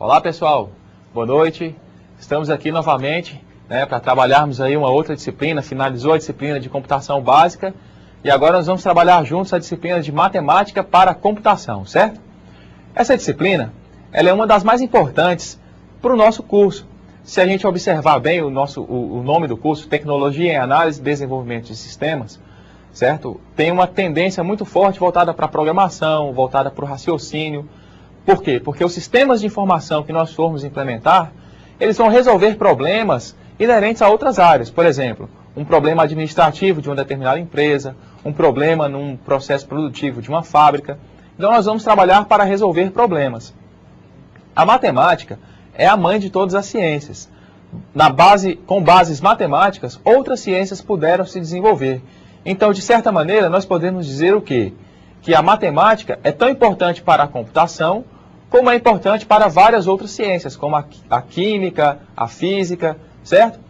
Olá pessoal, boa noite. Estamos aqui novamente para trabalharmos aí uma outra disciplina. Finalizou a disciplina de computação básica e agora nós vamos trabalhar juntos a disciplina de matemática para a computação, certo? Essa disciplina ela é uma das mais importantes para o nosso curso. Se a gente observar bem o nome do curso, Tecnologia em Análise e Desenvolvimento de Sistemas, certo? Tem uma tendência muito forte voltada para a programação, voltada para o raciocínio. Por quê? Porque os sistemas de informação que nós formos implementar, eles vão resolver problemas inerentes a outras áreas. Por exemplo, um problema administrativo de uma determinada empresa, um problema num processo produtivo de uma fábrica. Então nós vamos trabalhar para resolver problemas. A matemática é a mãe de todas as ciências. Com bases matemáticas, outras ciências puderam se desenvolver. Então, de certa maneira, nós podemos dizer o quê? Que a matemática é tão importante para a computação, como é importante para várias outras ciências, como a química, a física, certo?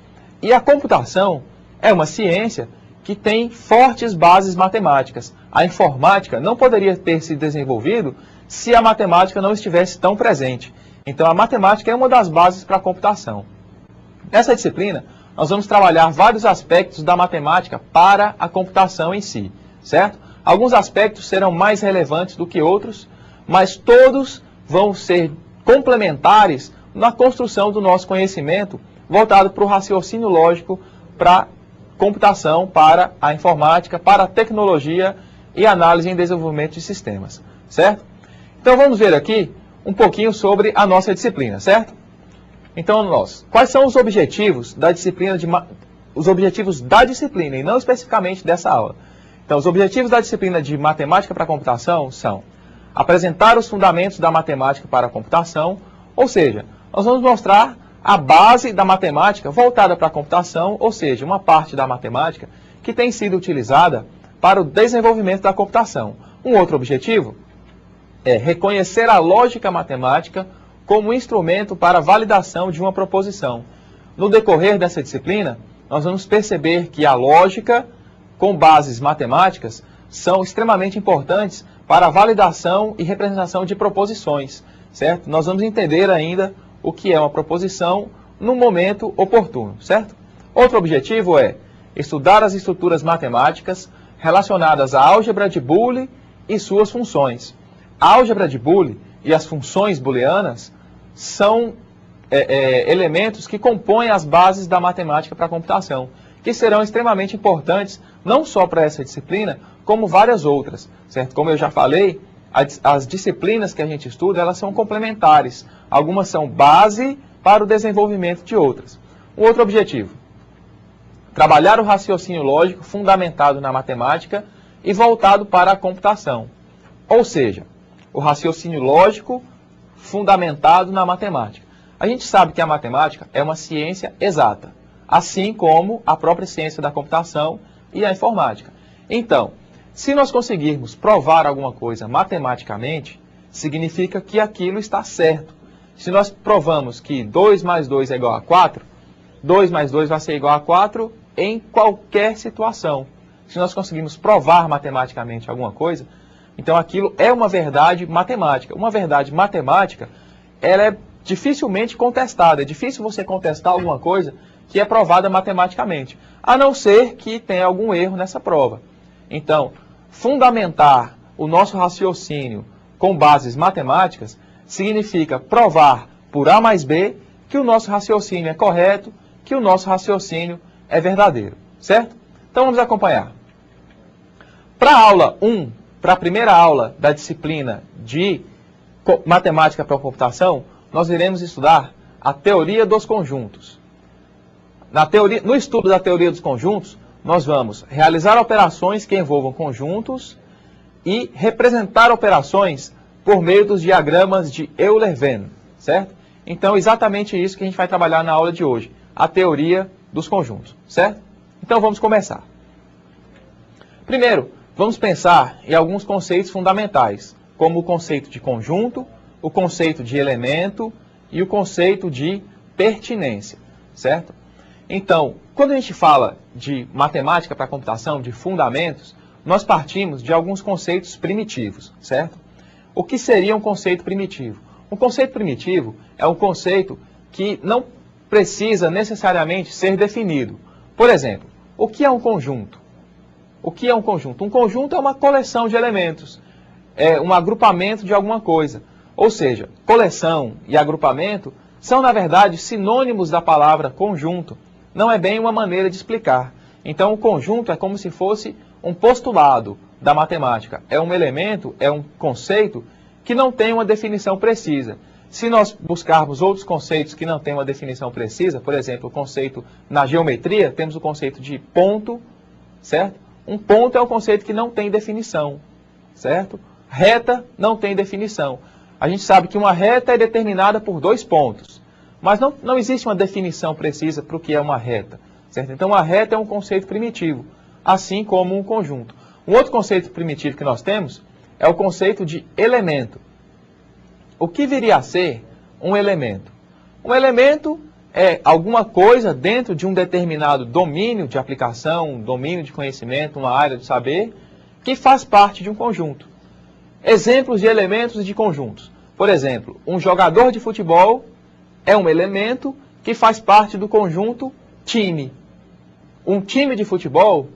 E a computação é uma ciência que tem fortes bases matemáticas. A informática não poderia ter se desenvolvido se a matemática não estivesse tão presente. Então, a matemática é uma das bases para a computação. Nessa disciplina, nós vamos trabalhar vários aspectos da matemática para a computação em si, certo? Alguns aspectos serão mais relevantes do que outros, mas todos vão ser complementares na construção do nosso conhecimento voltado para o raciocínio lógico, para a computação, para a informática, para a tecnologia e análise em desenvolvimento de sistemas, certo? Então vamos ver aqui um pouquinho sobre a nossa disciplina, certo? Então, quais são os objetivos da disciplina e não especificamente dessa aula? Então, os objetivos da disciplina de matemática para a computação são apresentar os fundamentos da matemática para a computação, ou seja, nós vamos mostrar a base da matemática voltada para a computação, ou seja, uma parte da matemática que tem sido utilizada para o desenvolvimento da computação. Um outro objetivo é reconhecer a lógica matemática como instrumento para a validação de uma proposição. No decorrer dessa disciplina, nós vamos perceber que a lógica com bases matemáticas são extremamente importantes para a validação e representação de proposições, certo? Nós vamos entender ainda o que é uma proposição no momento oportuno, certo? Outro objetivo é estudar as estruturas matemáticas relacionadas à álgebra de Boole e suas funções. A álgebra de Boole e as funções booleanas são elementos que compõem as bases da matemática para a computação, que serão extremamente importantes não só para essa disciplina, como várias outras, certo? Como eu já falei, as disciplinas que a gente estuda, elas são complementares. Algumas são base para o desenvolvimento de outras. Um outro objetivo, trabalhar o raciocínio lógico fundamentado na matemática e voltado para a computação. Ou seja, o raciocínio lógico fundamentado na matemática. A gente sabe que a matemática é uma ciência exata, assim como a própria ciência da computação e a informática. Então, se nós conseguirmos provar alguma coisa matematicamente, significa que aquilo está certo. Se nós provamos que 2 mais 2 é igual a 4, 2 mais 2 vai ser igual a 4 em qualquer situação. Se nós conseguirmos provar matematicamente alguma coisa, então aquilo é uma verdade matemática. Uma verdade matemática, ela é dificilmente contestada. É difícil você contestar alguma coisa que é provada matematicamente, a não ser que tenha algum erro nessa prova. Então, fundamentar o nosso raciocínio com bases matemáticas significa provar por A mais B que o nosso raciocínio é correto, que o nosso raciocínio é verdadeiro, certo? Então vamos acompanhar. Para a aula 1, para a primeira aula da disciplina de matemática para a computação, nós iremos estudar a teoria dos conjuntos. No estudo da teoria dos conjuntos, nós vamos realizar operações que envolvam conjuntos e representar operações por meio dos diagramas de Euler-Venn, certo? Então, exatamente isso que a gente vai trabalhar na aula de hoje, a teoria dos conjuntos, certo? Então, vamos começar. Primeiro, vamos pensar em alguns conceitos fundamentais, como o conceito de conjunto, o conceito de elemento e o conceito de pertinência, certo? Então, quando a gente fala de matemática para a computação, de fundamentos, nós partimos de alguns conceitos primitivos, certo? O que seria um conceito primitivo? Um conceito primitivo é um conceito que não precisa necessariamente ser definido. Por exemplo, o que é um conjunto? O que é um conjunto? Um conjunto é uma coleção de elementos, é um agrupamento de alguma coisa. Ou seja, coleção e agrupamento são, na verdade, sinônimos da palavra conjunto. Não é bem uma maneira de explicar. Então, o conjunto é como se fosse um postulado da matemática. É um elemento, é um conceito que não tem uma definição precisa. Se nós buscarmos outros conceitos que não têm uma definição precisa, por exemplo, o conceito na geometria, temos o conceito de ponto, certo? Um ponto é um conceito que não tem definição, certo? Reta não tem definição. A gente sabe que uma reta é determinada por 2 pontos, mas não existe uma definição precisa para o que é uma reta, certo? Então, uma reta é um conceito primitivo, assim como um conjunto. Um outro conceito primitivo que nós temos é o conceito de elemento. O que viria a ser um elemento? Um elemento é alguma coisa dentro de um determinado domínio de aplicação, um domínio de conhecimento, uma área de saber, que faz parte de um conjunto. Exemplos de elementos e de conjuntos. Por exemplo, um jogador de futebol é um elemento que faz parte do conjunto time. Um time de futebol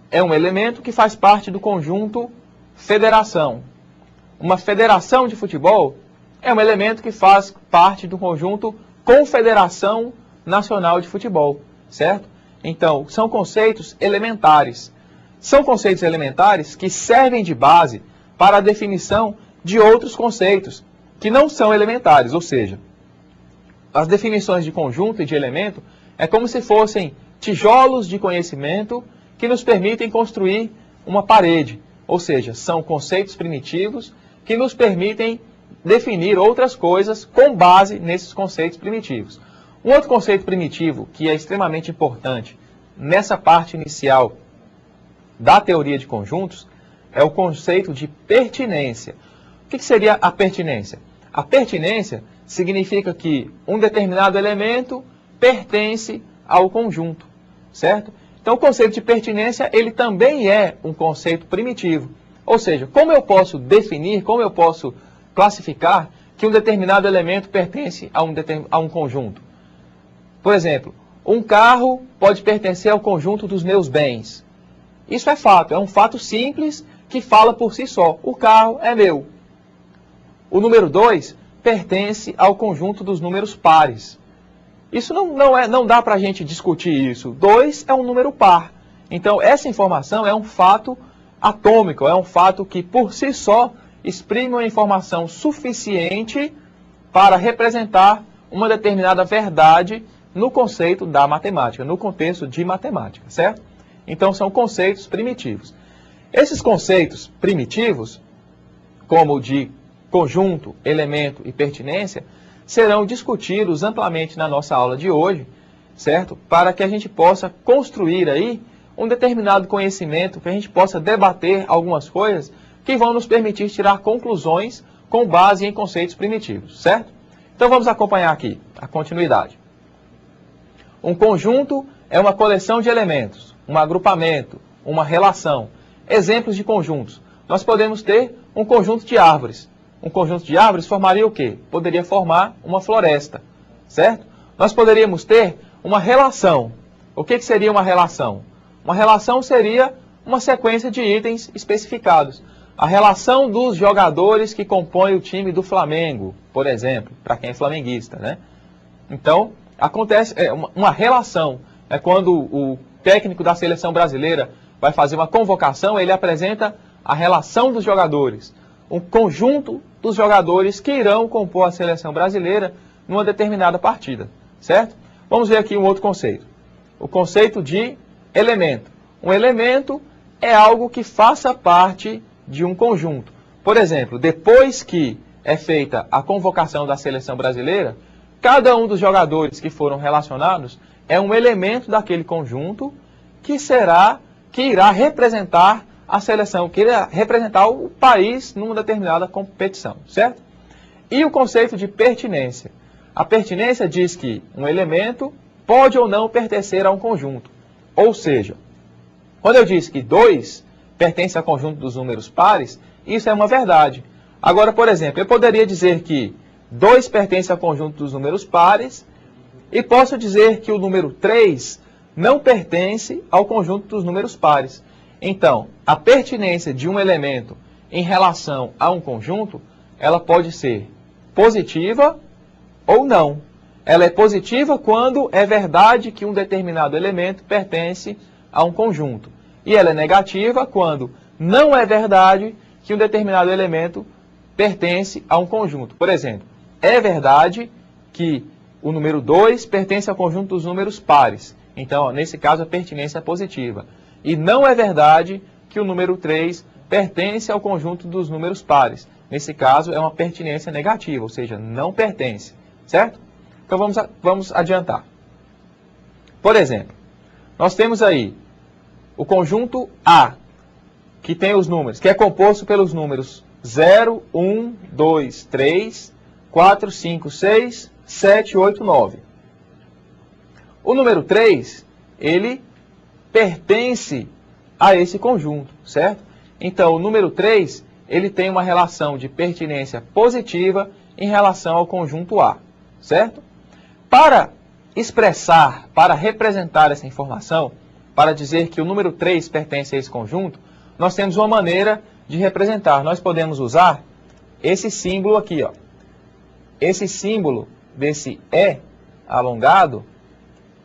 é um elemento que faz parte do conjunto federação. Uma federação de futebol é um elemento que faz parte do conjunto Confederação Nacional de Futebol, certo? Então, são conceitos elementares. São conceitos elementares que servem de base para a definição de outros conceitos que não são elementares, ou seja, as definições de conjunto e de elemento é como se fossem tijolos de conhecimento que nos permitem construir uma parede, ou seja, são conceitos primitivos que nos permitem definir outras coisas com base nesses conceitos primitivos. Um outro conceito primitivo que é extremamente importante nessa parte inicial da teoria de conjuntos é o conceito de pertinência. O que seria a pertinência? A pertinência significa que um determinado elemento pertence ao conjunto, certo? Então, o conceito de pertinência, ele também é um conceito primitivo. Ou seja, como eu posso definir, como eu posso classificar que um determinado elemento pertence a um conjunto? Por exemplo, um carro pode pertencer ao conjunto dos meus bens. Isso é fato, é um fato simples que fala por si só. O carro é meu. O número 2 pertence ao conjunto dos números pares. Isso não dá para a gente discutir isso. 2 é um número par. Então, essa informação é um fato atômico, é um fato que, por si só, exprime uma informação suficiente para representar uma determinada verdade no conceito da matemática, no contexto de matemática, certo? Então, são conceitos primitivos. Esses conceitos primitivos, como o de conjunto, elemento e pertinência, serão discutidos amplamente na nossa aula de hoje, certo? Para que a gente possa construir aí um determinado conhecimento, que a gente possa debater algumas coisas que vão nos permitir tirar conclusões com base em conceitos primitivos, certo? Então vamos acompanhar aqui a continuidade. Um conjunto é uma coleção de elementos, um agrupamento, uma relação. Exemplos de conjuntos. Nós podemos ter um conjunto de árvores. Um conjunto de árvores formaria o quê? Poderia formar uma floresta, certo? Nós poderíamos ter uma relação. O que seria uma relação? Uma relação seria uma sequência de itens especificados. A relação dos jogadores que compõem o time do Flamengo, por exemplo, para quem é flamenguista, né? Então, acontece uma relação. É quando o técnico da seleção brasileira vai fazer uma convocação, ele apresenta a relação dos jogadores, um conjunto dos jogadores que irão compor a seleção brasileira numa determinada partida, certo? Vamos ver aqui um outro conceito. O conceito de elemento. Um elemento é algo que faça parte de um conjunto. Por exemplo, depois que é feita a convocação da seleção brasileira, cada um dos jogadores que foram relacionados é um elemento daquele conjunto que irá representar a seleção, que irá representar o país numa determinada competição, certo? E o conceito de pertinência. A pertinência diz que um elemento pode ou não pertencer a um conjunto. Ou seja, quando eu disse que 2 pertence ao conjunto dos números pares, isso é uma verdade. Agora, por exemplo, eu poderia dizer que 2 pertence ao conjunto dos números pares, e posso dizer que o número 3 não pertence ao conjunto dos números pares. Então, a pertinência de um elemento em relação a um conjunto, ela pode ser positiva ou não. Ela é positiva quando é verdade que um determinado elemento pertence a um conjunto. E ela é negativa quando não é verdade que um determinado elemento pertence a um conjunto. Por exemplo, é verdade que o número 2 pertence ao conjunto dos números pares. Então, nesse caso, a pertinência é positiva. E não é verdade que o número 3 pertence ao conjunto dos números pares. Nesse caso, é uma pertinência negativa, ou seja, não pertence. Certo? Então, vamos adiantar. Por exemplo, nós temos aí o conjunto A, que tem os números, que é composto pelos números 0, 1, 2, 3, 4, 5, 6, 7, 8, 9. O número 3, ele pertence a esse conjunto, certo? Então, o número 3, ele tem uma relação de pertinência positiva em relação ao conjunto A, certo? Para expressar, para representar essa informação, para dizer que o número 3 pertence a esse conjunto, nós temos uma maneira de representar. Nós podemos usar esse símbolo aqui, ó. Esse símbolo desse E alongado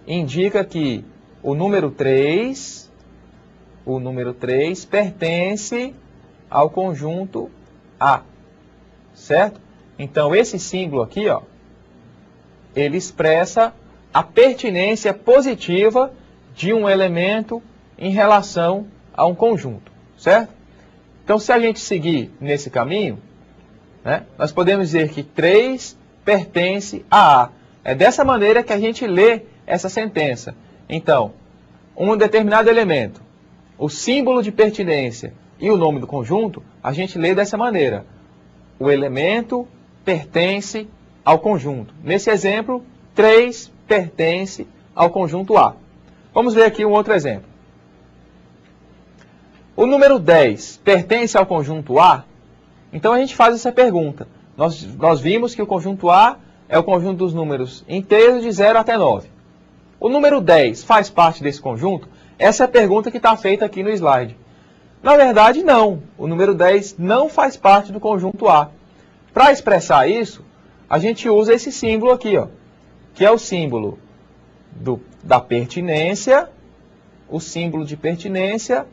indica que o número 3 pertence ao conjunto A, certo? Então, esse símbolo aqui, ó, ele expressa a pertinência positiva de um elemento em relação a um conjunto, certo? Então, se a gente seguir nesse caminho, né, nós podemos dizer que 3 pertence a A. É dessa maneira que a gente lê essa sentença. Então, um determinado elemento, o símbolo de pertinência e o nome do conjunto, a gente lê dessa maneira. O elemento pertence ao conjunto. Nesse exemplo, 3 pertence ao conjunto A. Vamos ver aqui um outro exemplo. O número 10 pertence ao conjunto A? Então a gente faz essa pergunta. Nós vimos que o conjunto A é o conjunto dos números inteiros de 0 até 9. O número 10 faz parte desse conjunto? Essa é a pergunta que está feita aqui no slide. Na verdade, não. O número 10 não faz parte do conjunto A. Para expressar isso, a gente usa esse símbolo aqui, ó, que é o símbolo da pertinência, o símbolo de pertinência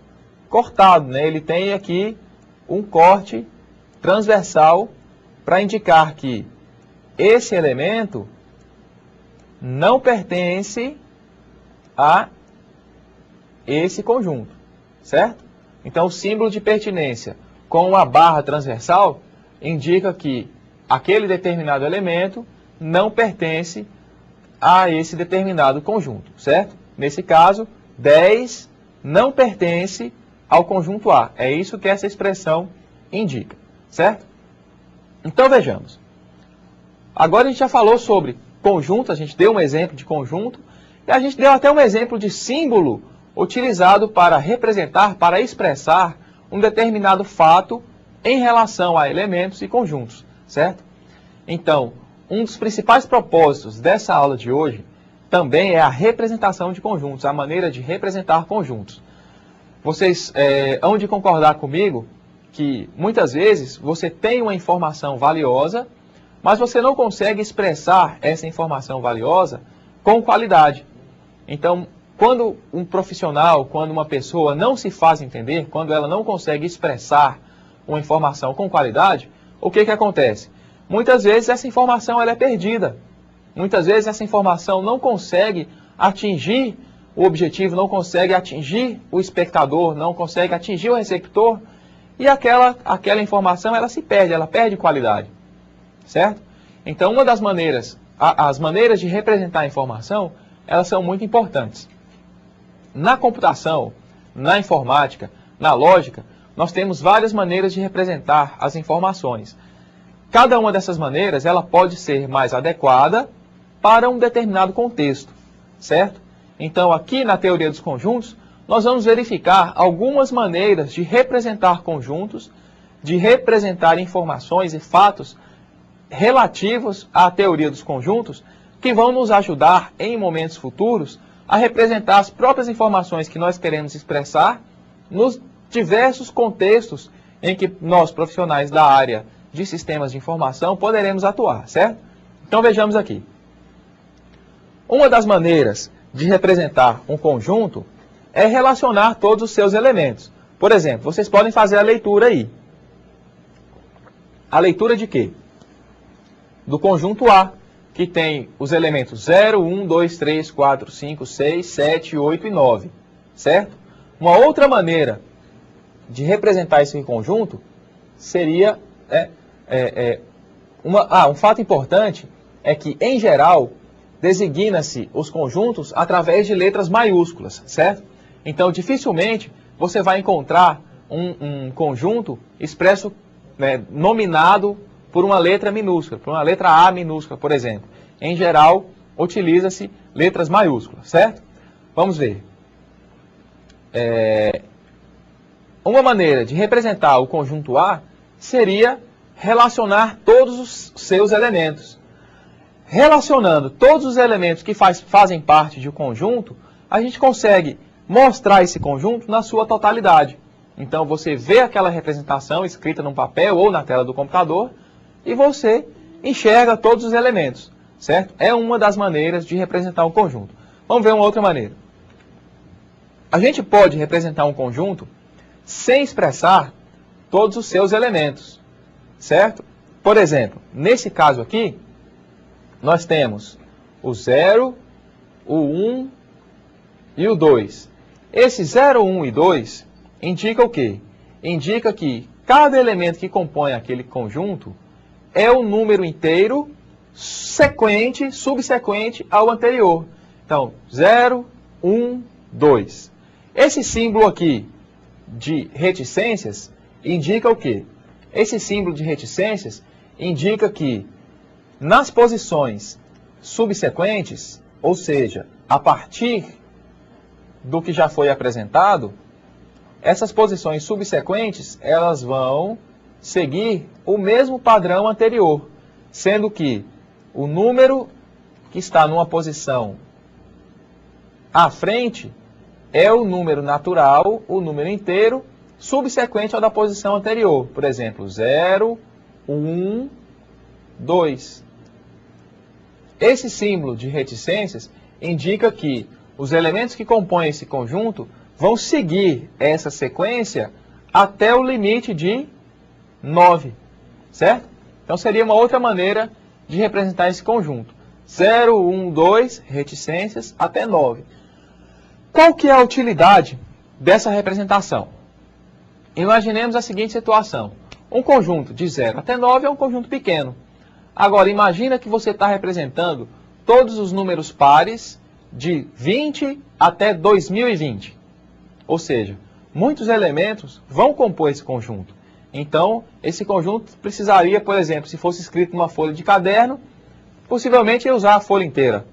cortado, né? Ele tem aqui um corte transversal para indicar que esse elemento não pertence a esse conjunto, certo? Então, o símbolo de pertinência com uma barra transversal indica que aquele determinado elemento não pertence a esse determinado conjunto, certo? Nesse caso, 10 não pertence ao conjunto A. É isso que essa expressão indica, certo? Então, vejamos. Agora a gente já falou sobre conjunto, a gente deu um exemplo de conjunto, e a gente deu até um exemplo de símbolo utilizado para representar, para expressar um determinado fato em relação a elementos e conjuntos, certo? Então, um dos principais propósitos dessa aula de hoje também é a representação de conjuntos, a maneira de representar conjuntos. Vocês hão de concordar comigo que muitas vezes você tem uma informação valiosa, mas você não consegue expressar essa informação valiosa com qualidade. Então, quando um profissional, quando uma pessoa não se faz entender, quando ela não consegue expressar uma informação com qualidade, o que acontece? Muitas vezes essa informação ela é perdida. Muitas vezes essa informação não consegue atingir o objetivo, não consegue atingir o espectador, não consegue atingir o receptor, e aquela informação ela se perde, ela perde qualidade. Certo? Então, uma das maneiras, as maneiras de representar a informação, elas são muito importantes. Na computação, na informática, na lógica, nós temos várias maneiras de representar as informações. Cada uma dessas maneiras, ela pode ser mais adequada para um determinado contexto, certo? Então, aqui na teoria dos conjuntos, nós vamos verificar algumas maneiras de representar conjuntos, de representar informações e fatos relativos à teoria dos conjuntos que vão nos ajudar, em momentos futuros, a representar as próprias informações que nós queremos expressar nos diversos contextos em que nós, profissionais da área de sistemas de informação, poderemos atuar, certo? Então vejamos aqui. Uma das maneiras de representar um conjunto é relacionar todos os seus elementos. Por exemplo, vocês podem fazer a leitura aí. A leitura de quê? Do conjunto A, que tem os elementos 0, 1, 2, 3, 4, 5, 6, 7, 8 e 9, certo? Uma outra maneira de representar esse conjunto seria... um fato importante é que, em geral, designa-se os conjuntos através de letras maiúsculas, certo? Então, dificilmente você vai encontrar um conjunto expresso, nominado por uma letra minúscula, por uma letra A minúscula, por exemplo. Em geral, utiliza-se letras maiúsculas, certo? Vamos ver. Uma maneira de representar o conjunto A seria relacionar todos os seus elementos. Relacionando todos os elementos que fazem parte de um conjunto, a gente consegue mostrar esse conjunto na sua totalidade. Então você vê aquela representação escrita num papel ou na tela do computador e você enxerga todos os elementos, certo? É uma das maneiras de representar um conjunto. Vamos ver uma outra maneira. A gente pode representar um conjunto sem expressar todos os seus elementos, certo? Por exemplo, nesse caso aqui, nós temos o 0, o 1 e o 2. Esse 0, 1 e 2 indica o quê? Indica que cada elemento que compõe aquele conjunto é um número inteiro subsequente ao anterior. Então, 0, 1, 2. Esse símbolo aqui de reticências indica o quê? Esse símbolo de reticências indica que nas posições subsequentes, ou seja, a partir do que já foi apresentado, essas posições subsequentes, elas vão seguir o mesmo padrão anterior, sendo que o número que está numa posição à frente é o número natural, o número inteiro, subsequente ao da posição anterior. Por exemplo, 0, 1, 2. Esse símbolo de reticências indica que os elementos que compõem esse conjunto vão seguir essa sequência até o limite de 9, certo? Então seria uma outra maneira de representar esse conjunto. 0, 1, 2, reticências, até 9. Qual que é a utilidade dessa representação? Imaginemos a seguinte situação. Um conjunto de 0 até 9 é um conjunto pequeno. Agora, imagina que você está representando todos os números pares de 20 até 2020. Ou seja, muitos elementos vão compor esse conjunto. Então, esse conjunto precisaria, por exemplo, se fosse escrito numa folha de caderno, possivelmente ia usar a folha inteira,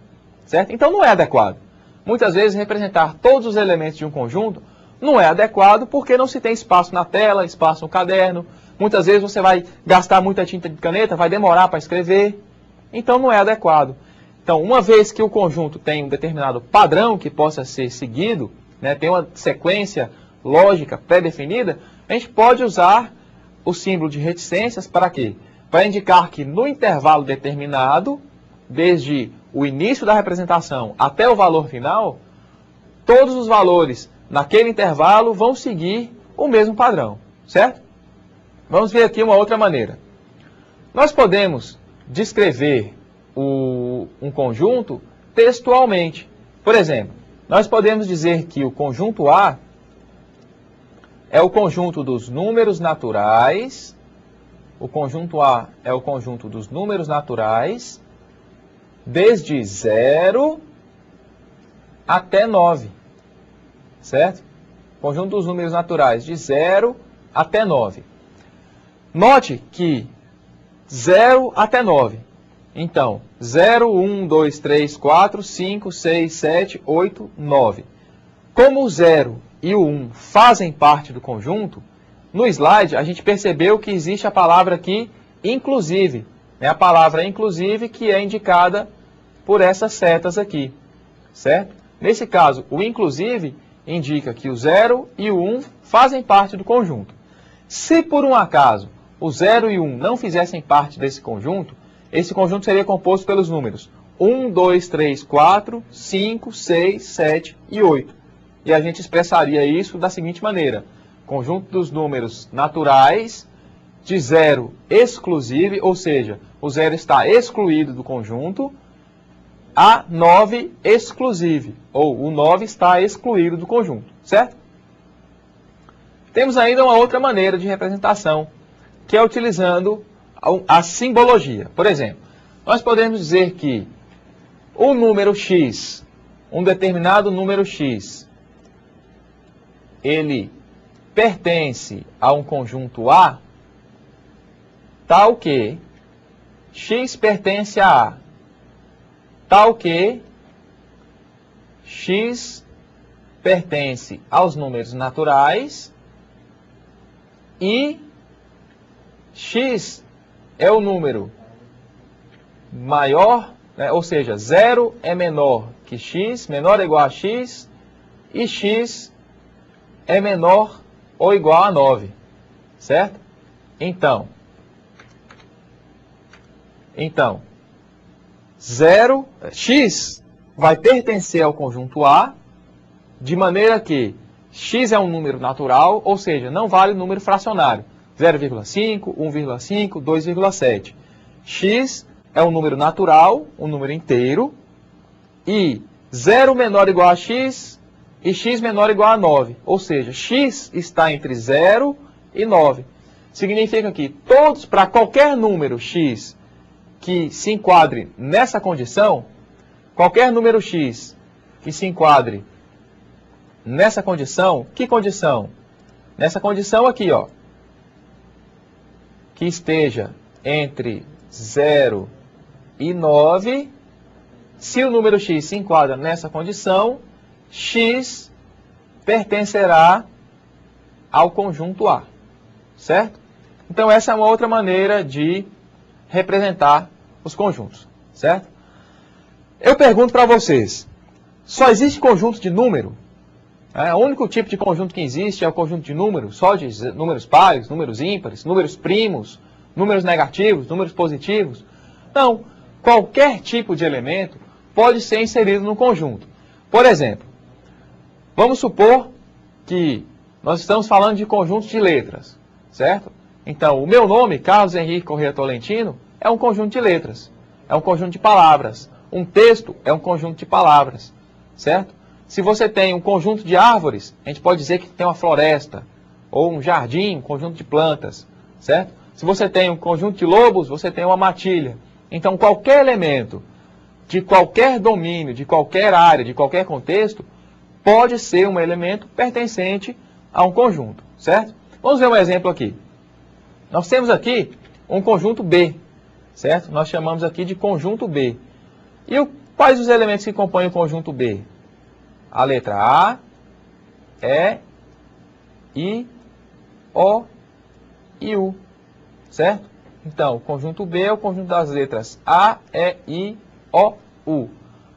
certo? Então, não é adequado. Muitas vezes, representar todos os elementos de um conjunto não é adequado porque não se tem espaço na tela, espaço no caderno. Muitas vezes você vai gastar muita tinta de caneta, vai demorar para escrever. Então, não é adequado. Então, uma vez que o conjunto tem um determinado padrão que possa ser seguido, tem uma sequência lógica pré-definida, a gente pode usar o símbolo de reticências para quê? Para indicar que no intervalo determinado, desde o início da representação até o valor final, todos os valores naquele intervalo vão seguir o mesmo padrão, certo? Vamos ver aqui uma outra maneira. Nós podemos descrever um conjunto textualmente. Por exemplo, nós podemos dizer que o conjunto A é o conjunto dos números naturais. O conjunto A é o conjunto dos números naturais desde 0 até 9. Certo? Conjunto dos números naturais de 0 até 9. Note que 0 até 9. Então, 0, 1, 2, 3, 4, 5, 6, 7, 8, 9. Como o 0 e o 1 fazem parte do conjunto, no slide a gente percebeu que existe a palavra aqui, inclusive. É a palavra inclusive que é indicada por essas setas aqui, certo? Nesse caso, o inclusive indica que o 0 e o 1 fazem parte do conjunto. Se por um acaso o 0 e o 1 não fizessem parte desse conjunto, esse conjunto seria composto pelos números 1, 2, 3, 4, 5, 6, 7 e 8. E a gente expressaria isso da seguinte maneira: conjunto dos números naturais de 0 exclusive, ou seja, o 0 está excluído do conjunto, a 9 exclusive, ou o 9 está excluído do conjunto, certo? Temos ainda uma outra maneira de representação, que é utilizando a simbologia. Por exemplo, nós podemos dizer que o número x, um determinado número x, ele pertence a um conjunto A, tal que x pertence a A, tal que x pertence aos números naturais e x é o número maior, né, ou seja, 0 é menor que x, menor ou igual a x, e x é menor ou igual a 9, certo? Então, 0, x vai pertencer ao conjunto A, de maneira que x é um número natural, ou seja, não vale o número fracionário. 0,5, 1,5, 2,7. X é um número natural, um número inteiro, e 0 menor ou igual a x e x menor ou igual a 9. Ou seja, x está entre 0 e 9. Significa que todos, para qualquer número x que se enquadre nessa condição, qualquer número x que se enquadre nessa condição, que condição? Nessa condição aqui, ó, que esteja entre 0 e 9, se o número x se enquadra nessa condição, x pertencerá ao conjunto A, certo? Então essa é uma outra maneira de representar os conjuntos, certo? Eu pergunto para vocês, só existe conjunto de número? O único tipo de conjunto que existe é o conjunto de números, só de números pares, números ímpares, números primos, números negativos, números positivos? Não, qualquer tipo de elemento pode ser inserido no conjunto. Por exemplo, vamos supor que nós estamos falando de conjunto de letras, certo? Então, o meu nome, Carlos Henrique Corrêa Tolentino, é um conjunto de letras, é um conjunto de palavras. Um texto é um conjunto de palavras, certo? Se você tem um conjunto de árvores, a gente pode dizer que tem uma floresta, ou um jardim, um conjunto de plantas, certo? Se você tem um conjunto de lobos, você tem uma matilha. Então, qualquer elemento, de qualquer domínio, de qualquer área, de qualquer contexto, pode ser um elemento pertencente a um conjunto, certo? Vamos ver um exemplo aqui. Nós temos aqui um conjunto B, certo? Nós chamamos aqui de conjunto B. E quais os elementos que compõem o conjunto B? A letra A, E, I, O e U, certo? Então, o conjunto B é o conjunto das letras A, E, I, O, U.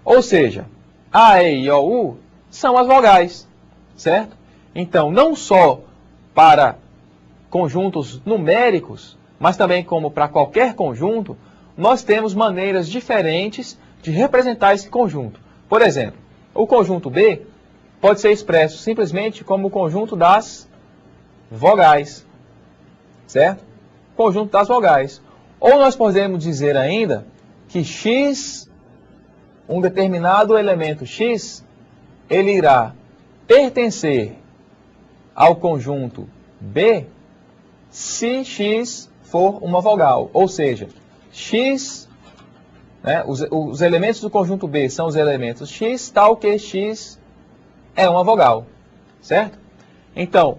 Ou seja, A, E, I, O, U são as vogais, certo? Então, não só para conjuntos numéricos, mas também como para qualquer conjunto, nós temos maneiras diferentes de representar esse conjunto. Por exemplo, o conjunto B pode ser expresso simplesmente como o conjunto das vogais, certo? Conjunto das vogais. Ou nós podemos dizer ainda que x, um determinado elemento x, ele irá pertencer ao conjunto B se x for uma vogal. Ou seja, x, né, os elementos do conjunto B são os elementos x, tal que x é uma vogal, certo? Então,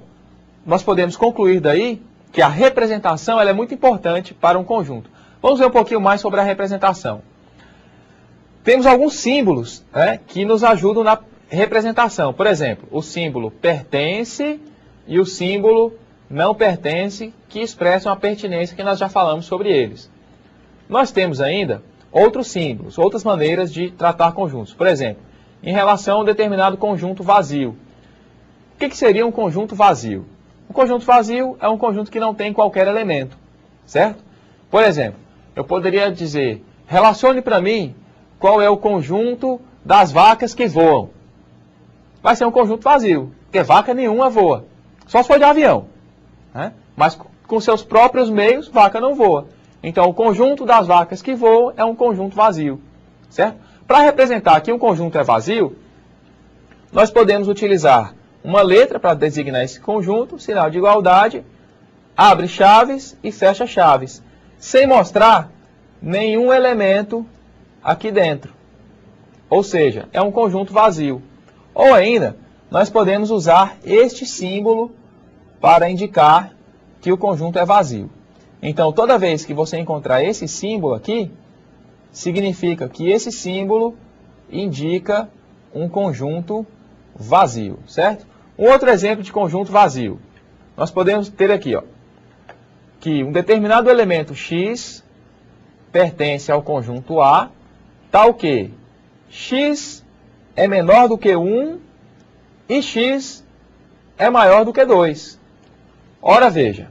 nós podemos concluir daí que a representação ela é muito importante para um conjunto. Vamos ver um pouquinho mais sobre a representação. Temos alguns símbolos, né, que nos ajudam na representação. Por exemplo, o símbolo pertence e o símbolo não pertence, que expressam a pertinência que nós já falamos sobre eles. Nós temos ainda outros símbolos, outras maneiras de tratar conjuntos. Por exemplo, em relação a um determinado conjunto vazio. O que seria um conjunto vazio? Um conjunto vazio é um conjunto que não tem qualquer elemento, certo? Por exemplo, eu poderia dizer, relacione para mim qual é o conjunto das vacas que voam. Vai ser um conjunto vazio, porque vaca nenhuma voa, só se for de avião, né? Mas com seus próprios meios, vaca não voa. Então, o conjunto das vacas que voam é um conjunto vazio, certo? Para representar que um conjunto é vazio, nós podemos utilizar uma letra para designar esse conjunto, sinal de igualdade, abre chaves e fecha chaves, sem mostrar nenhum elemento aqui dentro. Ou seja, é um conjunto vazio. Ou ainda, nós podemos usar este símbolo para indicar que o conjunto é vazio. Então, toda vez que você encontrar esse símbolo aqui, significa que esse símbolo indica um conjunto vazio, certo? Um outro exemplo de conjunto vazio. Nós podemos ter aqui, ó, que um determinado elemento x pertence ao conjunto A, tal que x é menor do que 1 e x é maior do que 2. Ora, veja,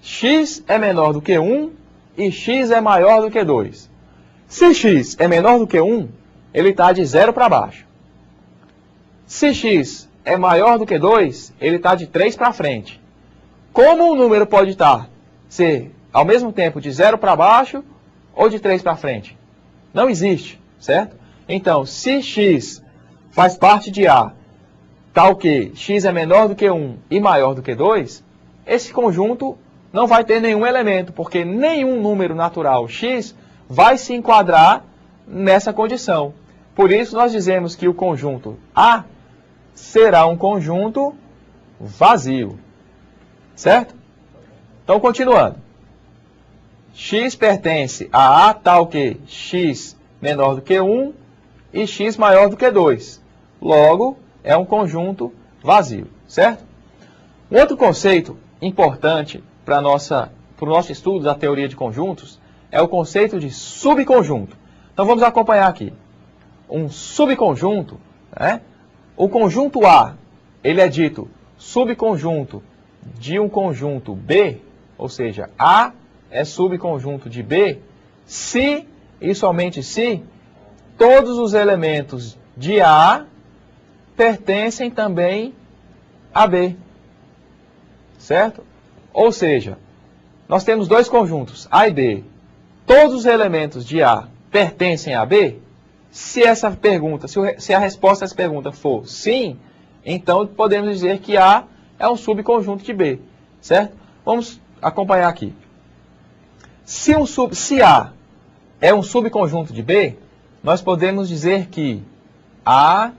x é menor do que 1 e x é maior do que 2. Se x é menor do que 1, ele está de 0 para baixo. Se x é maior do que 2, ele está de 3 para frente. Como o número pode ser ao mesmo tempo de 0 para baixo ou de 3 para frente? Não existe, certo? Então, se x faz parte de A, tal que x é menor do que 1 e maior do que 2, esse conjunto não vai ter nenhum elemento, porque nenhum número natural x vai se enquadrar nessa condição. Por isso, nós dizemos que o conjunto A será um conjunto vazio. Certo? Então, continuando. X pertence a A tal que x menor do que 1 e x maior do que 2. Logo, é um conjunto vazio. Certo? Um outro conceito importante para o nosso estudo da teoria de conjuntos é o conceito de subconjunto. Então, vamos acompanhar aqui. Um subconjunto, né? O conjunto A, ele é dito subconjunto de um conjunto B, ou seja, A é subconjunto de B, se e somente se todos os elementos de A pertencem também a B. Certo? Ou seja, nós temos dois conjuntos, A e B. Todos os elementos de A pertencem a B? Se essa pergunta, se a resposta a essa pergunta for sim, então podemos dizer que A é um subconjunto de B, certo? Vamos acompanhar aqui. Se A é um subconjunto de B, nós podemos dizer que A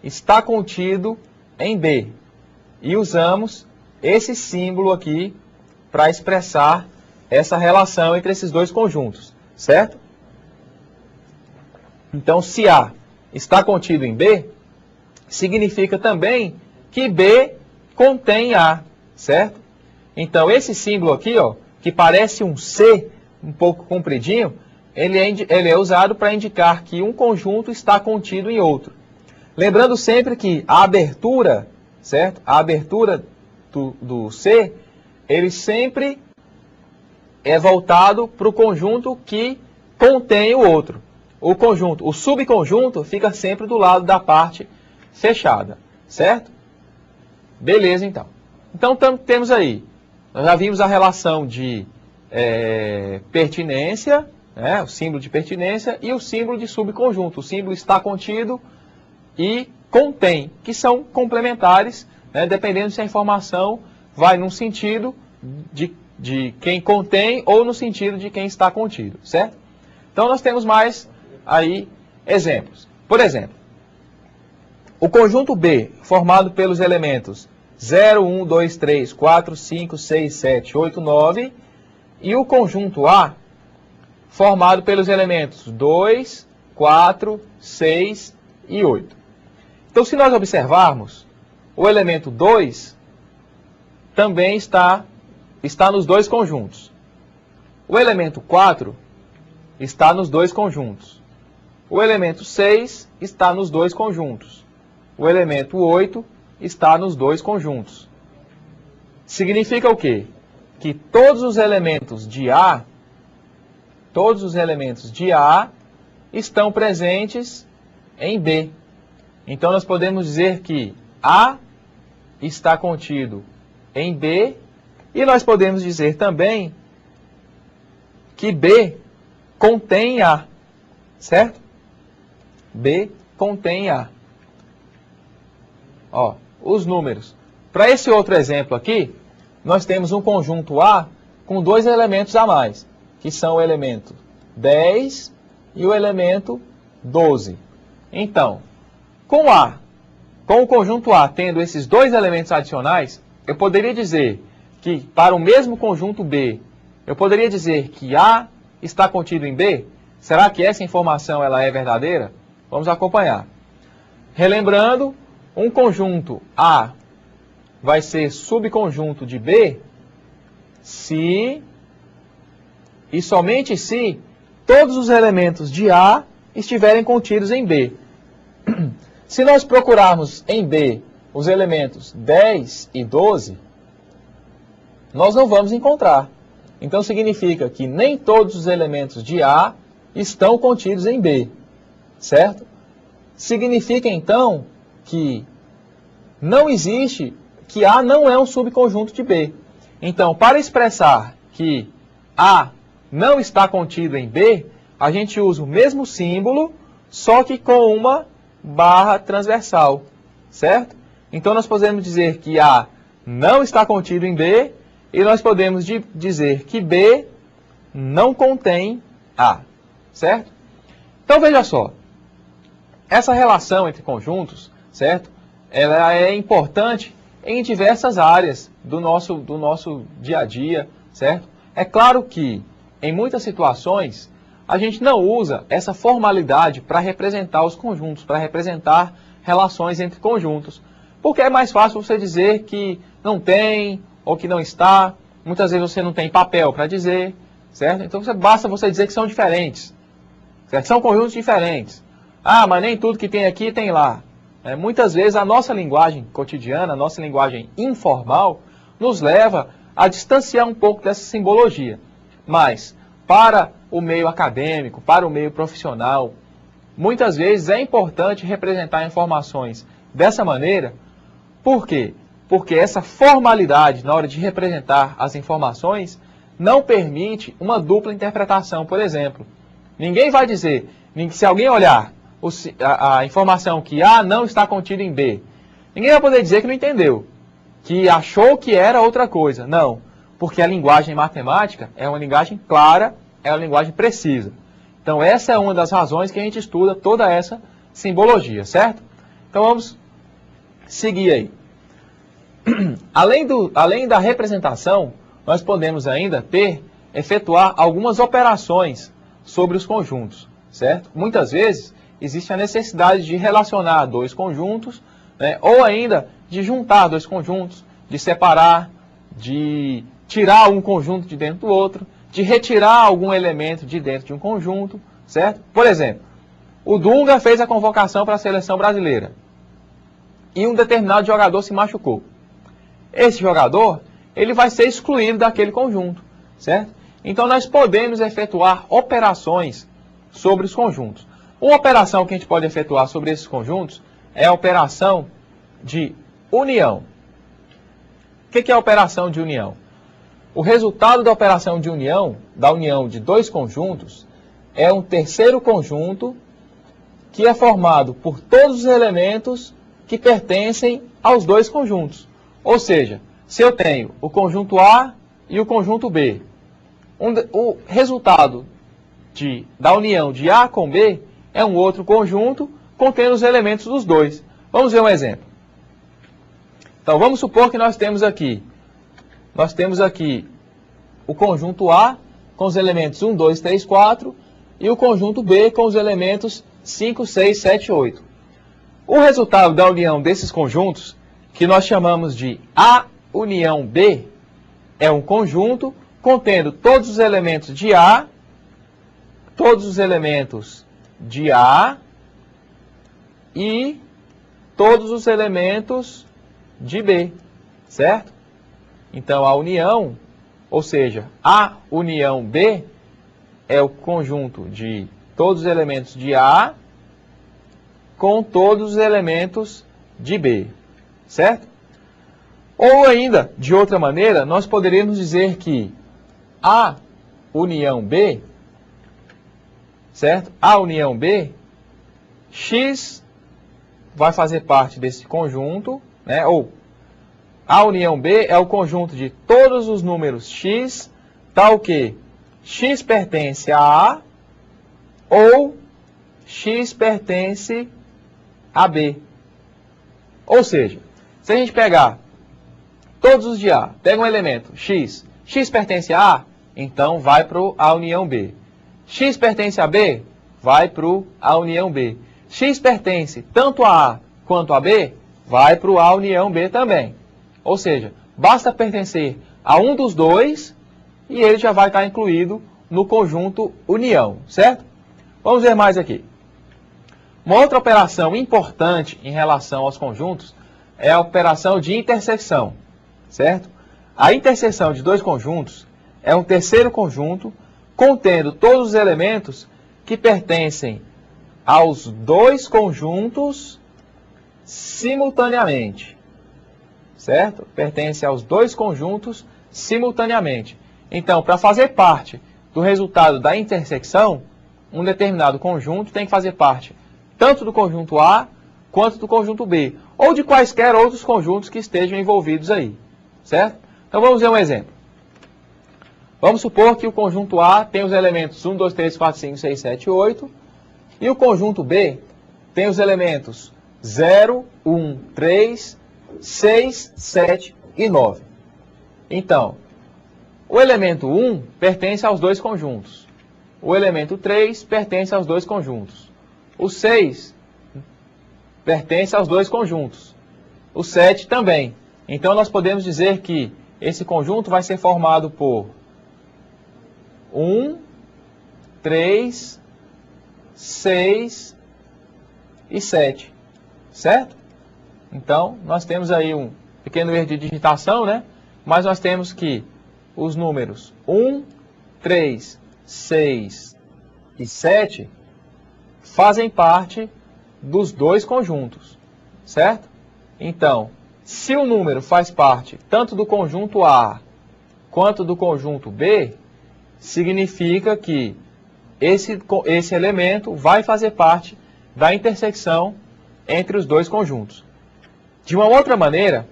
está contido em B. E usamos esse símbolo aqui para expressar essa relação entre esses dois conjuntos, certo? Então, se A está contido em B, significa também que B contém A, certo? Então, esse símbolo aqui, ó, que parece um C, um pouco compridinho, ele é usado para indicar que um conjunto está contido em outro. Lembrando sempre que a abertura, certo? A abertura do C, ele sempre é voltado para o conjunto que contém o outro. O subconjunto fica sempre do lado da parte fechada, certo? Beleza, então. Então, temos aí, nós já vimos a relação de pertinência, né, o símbolo de pertinência, e o símbolo de subconjunto. O símbolo está contido e contém, que são complementares, né, dependendo se a informação vai num sentido de quem contém ou no sentido de quem está contido, certo? Então, nós temos mais aí exemplos. Por exemplo, o conjunto B, formado pelos elementos 0, 1, 2, 3, 4, 5, 6, 7, 8, 9, e o conjunto A, formado pelos elementos 2, 4, 6 e 8. Então, se nós observarmos, o elemento 2 também está nos dois conjuntos. O elemento 4 está nos dois conjuntos. O elemento 6 está nos dois conjuntos. O elemento 8 está nos dois conjuntos. Significa o quê? Que todos os elementos de A estão presentes em B. Então nós podemos dizer que A está contido em B e nós podemos dizer também que B contém A, certo? B contém A. Ó, os números. Para esse outro exemplo aqui, nós temos um conjunto A com dois elementos a mais, que são o elemento 10 e o elemento 12. Então, com o conjunto A tendo esses dois elementos adicionais, eu poderia dizer que para o mesmo conjunto B, eu poderia dizer que A está contido em B? Será que essa informação ela é verdadeira? Vamos acompanhar. Relembrando, um conjunto A vai ser subconjunto de B se e somente se todos os elementos de A estiverem contidos em B. Se nós procurarmos em B os elementos 10 e 12, nós não vamos encontrar. Então significa que nem todos os elementos de A estão contidos em B, certo? Significa então que não existe, que A não é um subconjunto de B. Então, para expressar que A não está contido em B, a gente usa o mesmo símbolo, só que com uma barra transversal, certo? Então nós podemos dizer que A não está contido em B, e nós podemos dizer que B não contém A, certo? Então veja só, essa relação entre conjuntos, certo? Ela é importante em diversas áreas do nosso dia a dia, certo? É claro que em muitas situações a gente não usa essa formalidade para representar os conjuntos, para representar relações entre conjuntos, porque é mais fácil você dizer que não tem ou que não está. Muitas vezes você não tem papel para dizer, certo? Então basta você dizer que são diferentes, certo? São conjuntos diferentes. Ah, mas nem tudo que tem aqui tem lá. Muitas vezes a nossa linguagem cotidiana, a nossa linguagem informal, nos leva a distanciar um pouco dessa simbologia. Mas para o meio acadêmico, para o meio profissional, muitas vezes é importante representar informações dessa maneira. Por quê? Porque essa formalidade na hora de representar as informações não permite uma dupla interpretação, por exemplo. Ninguém vai dizer, se alguém olhar a informação que A não está contida em B, ninguém vai poder dizer que não entendeu, que achou que era outra coisa. Não, porque a linguagem matemática é uma linguagem clara, é uma linguagem precisa. Então essa é uma das razões que a gente estuda toda essa simbologia, certo? Então vamos seguir aí. Além da representação, nós podemos ainda efetuar algumas operações sobre os conjuntos, certo? Muitas vezes existe a necessidade de relacionar dois conjuntos, né, ou ainda de juntar dois conjuntos, de separar, de tirar um conjunto de dentro do outro, de retirar algum elemento de dentro de um conjunto, certo? Por exemplo, o Dunga fez a convocação para a seleção brasileira e um determinado jogador se machucou. Esse jogador, ele vai ser excluído daquele conjunto, certo? Então nós podemos efetuar operações sobre os conjuntos. Uma operação que a gente pode efetuar sobre esses conjuntos é a operação de união. O que é a operação de união? O resultado da operação de união, da união de dois conjuntos, é um terceiro conjunto que é formado por todos os elementos que pertencem aos dois conjuntos. Ou seja, se eu tenho o conjunto A e o conjunto B, o resultado da união de A com B é um outro conjunto contendo os elementos dos dois. Vamos ver um exemplo. Então, vamos supor que nós temos aqui o conjunto A com os elementos 1, 2, 3, 4 e o conjunto B com os elementos 5, 6, 7, 8. O resultado da união desses conjuntos, que nós chamamos de A união B, é um conjunto contendo todos os elementos de A todos os elementos de A e todos os elementos de B, certo? Então, a união, ou seja, A união B, é o conjunto de todos os elementos de A com todos os elementos de B, certo? Ou ainda, de outra maneira, nós poderíamos dizer que A união B, certo? A união B, X vai fazer parte desse conjunto, né? Ou A união B é o conjunto de todos os números X, tal que X pertence a A ou X pertence a B. Ou seja, se a gente pegar todos os de A, pega um elemento X, X pertence a A, então vai para A união B. X pertence a B, vai para A união B. X pertence tanto a A quanto a B, vai para A união B também. Ou seja, basta pertencer a um dos dois e ele já vai estar incluído no conjunto união, certo? Vamos ver mais aqui. Uma outra operação importante em relação aos conjuntos é a operação de intersecção, certo? A interseção de dois conjuntos é um terceiro conjunto contendo todos os elementos que pertencem aos dois conjuntos simultaneamente, certo? Pertence aos dois conjuntos simultaneamente. Então, para fazer parte do resultado da intersecção, um determinado conjunto tem que fazer parte tanto do conjunto A quanto do conjunto B, ou de quaisquer outros conjuntos que estejam envolvidos aí, certo? Então vamos ver um exemplo. Vamos supor que o conjunto A tem os elementos 1, 2, 3, 4, 5, 6, 7, 8, e o conjunto B tem os elementos 0, 1, 3, 6, 7 e 9. Então, o elemento 1 pertence aos dois conjuntos. O elemento 3 pertence aos dois conjuntos. O 6 pertence aos dois conjuntos. O 7 também. Então, nós podemos dizer que esse conjunto vai ser formado por 1, 3, 6 e 7. Certo? Então, nós temos aí um pequeno erro de digitação, né? Mas nós temos que os números 1, 3, 6 e 7 fazem parte dos dois conjuntos, certo? Então, se o número faz parte tanto do conjunto A quanto do conjunto B, significa que esse elemento vai fazer parte da intersecção entre os dois conjuntos. De uma outra maneira,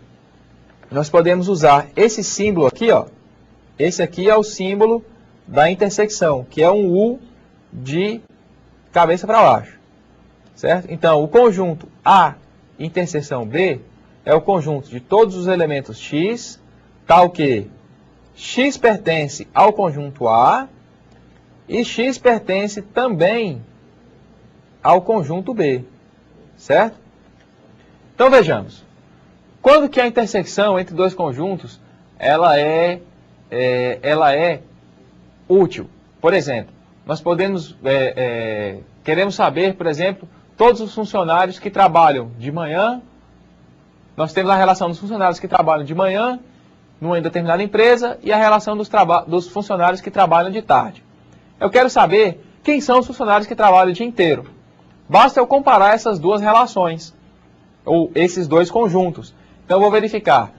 nós podemos usar esse símbolo aqui, ó. Esse aqui é o símbolo da intersecção, que é um U de cabeça para baixo, certo? Então, o conjunto A interseção B é o conjunto de todos os elementos X, tal que X pertence ao conjunto A e X pertence também ao conjunto B, certo? Então, vejamos. Quando que a intersecção entre dois conjuntos ela é útil? Por exemplo, nós podemos, queremos saber, por exemplo, todos os funcionários que trabalham de manhã. Nós temos a relação dos funcionários que trabalham de manhã numa determinada empresa e a relação dos funcionários que trabalham de tarde. Eu quero saber quem são os funcionários que trabalham o dia inteiro. Basta eu comparar essas duas relações, ou esses dois conjuntos. Então eu vou verificar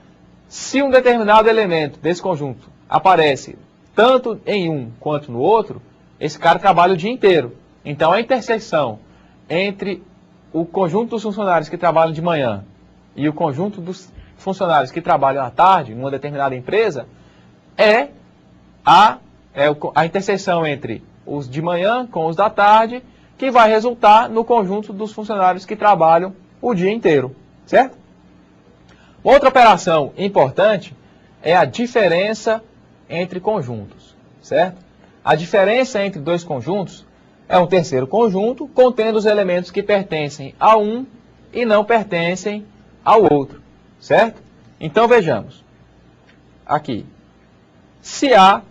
se um determinado elemento desse conjunto aparece tanto em um quanto no outro, esse cara trabalha o dia inteiro. Então a interseção entre o conjunto dos funcionários que trabalham de manhã e o conjunto dos funcionários que trabalham à tarde, numa determinada empresa, é a interseção entre os de manhã com os da tarde, que vai resultar no conjunto dos funcionários que trabalham o dia inteiro, certo? Outra operação importante é a diferença entre conjuntos, certo? A diferença entre dois conjuntos é um terceiro conjunto contendo os elementos que pertencem a um e não pertencem ao outro, certo? Então vejamos, aqui, se A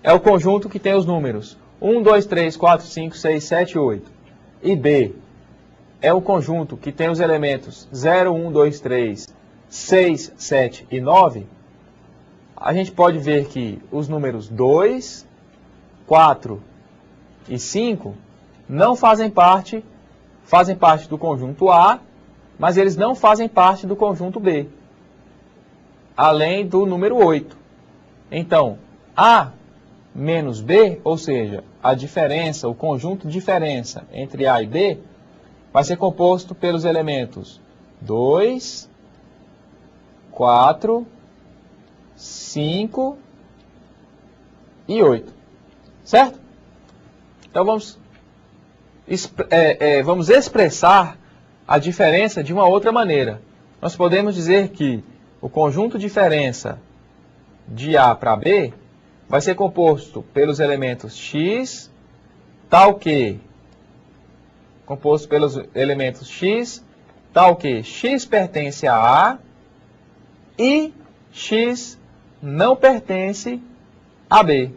é o conjunto que tem os números 1, 2, 3, 4, 5, 6, 7, 8, e B é um conjunto que tem os elementos 0, 1, 2, 3, 6, 7 e 9, a gente pode ver que os números 2, 4 e 5 não fazem parte do conjunto A, mas eles não fazem parte do conjunto B, além do número 8. Então, A menos B, ou seja, a diferença, o conjunto de diferença entre A e B, vai ser composto pelos elementos 2, 4, 5 e 8. Certo? Então vamos expressar a diferença de uma outra maneira. Nós podemos dizer que o conjunto de diferença de A para B vai ser composto pelos elementos x, tal que x pertence a A e x não pertence a B,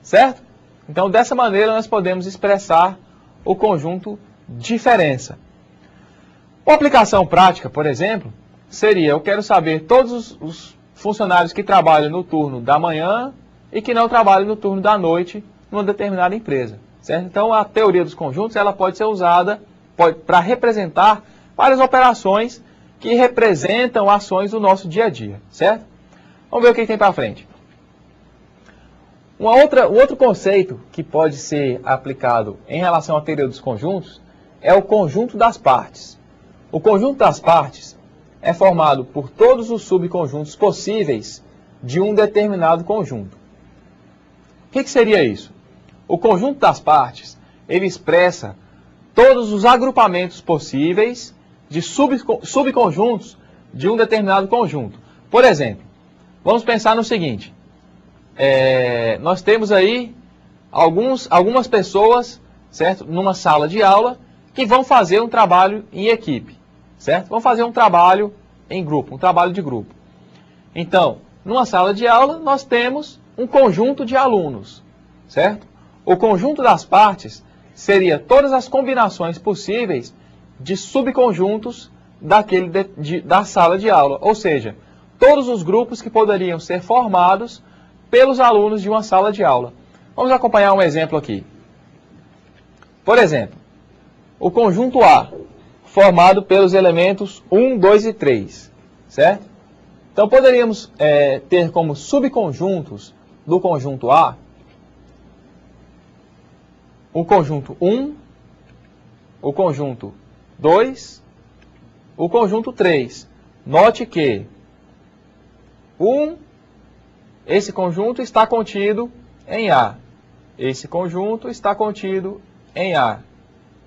certo? Então, dessa maneira, nós podemos expressar o conjunto diferença. Uma aplicação prática, por exemplo, seria, eu quero saber todos os funcionários que trabalham no turno da manhã e que não trabalham no turno da noite numa determinada empresa, certo? Então, a teoria dos conjuntos ela pode ser usada para representar várias operações que representam ações do nosso dia a dia, certo? Vamos ver o que tem para frente. Um outro conceito que pode ser aplicado em relação à teoria dos conjuntos é o conjunto das partes. O conjunto das partes é formado por todos os subconjuntos possíveis de um determinado conjunto. O que seria isso? O conjunto das partes, ele expressa todos os agrupamentos possíveis de subconjuntos de um determinado conjunto. Por exemplo, vamos pensar no seguinte. Nós temos aí algumas pessoas, certo? Numa sala de aula, que vão fazer um trabalho em equipe, certo? Vão fazer um trabalho em grupo, um trabalho de grupo. Então, numa sala de aula, nós temos um conjunto de alunos, certo? O conjunto das partes seria todas as combinações possíveis de subconjuntos da sala de aula, ou seja, todos os grupos que poderiam ser formados pelos alunos de uma sala de aula. Vamos acompanhar um exemplo aqui. Por exemplo, o conjunto A, formado pelos elementos 1, 2 e 3, certo? Então, poderíamos ter como subconjuntos do conjunto A o conjunto 1, o conjunto 2, o conjunto 3. Note que esse conjunto está contido em A. Esse conjunto está contido em A.